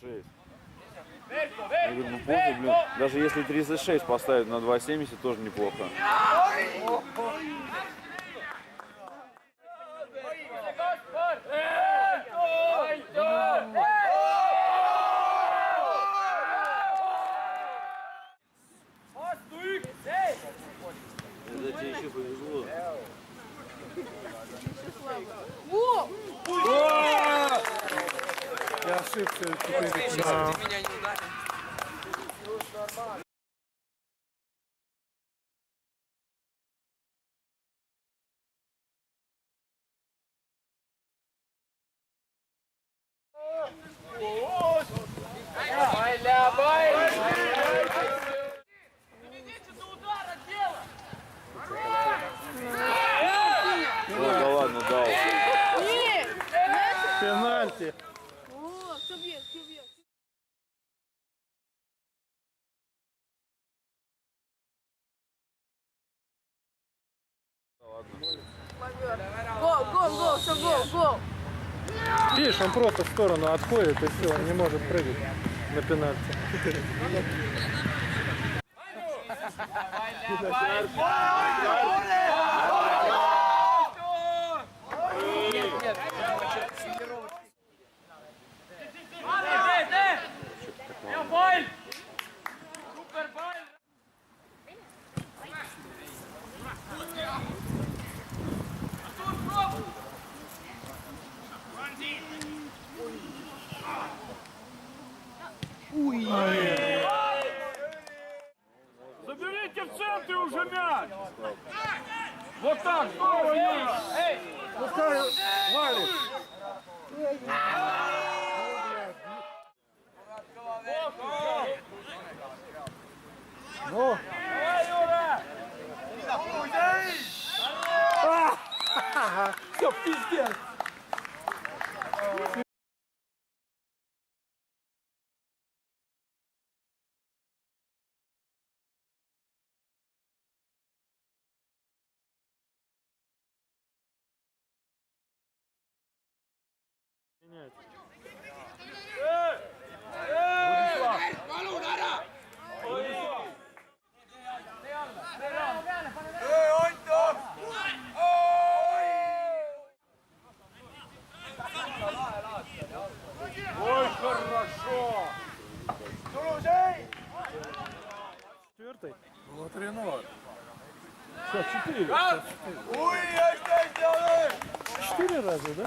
6. Я говорю, ну пофиг, блин. Даже если 36 поставить на 2,70 тоже неплохо. Это тебе еще повезло. Я ошибся. Ты меня не ударил. Ой, да ладно, дал. Пенальти. О, кто бьет, кто бьет? Гол, гол, гол, все, гол, гол. Видишь, он просто в сторону отходит и все, он не может прыгать на пенальти. Заберите в центре уже мяч! Вот так, здорово, Юра! Пускай валит! Ну, Юра! все, пиздец. Менять. Ой, хорошо! Четвертый. Было 3-0. Сейчас 4. Ой, я что сделаю? 4 раза, да?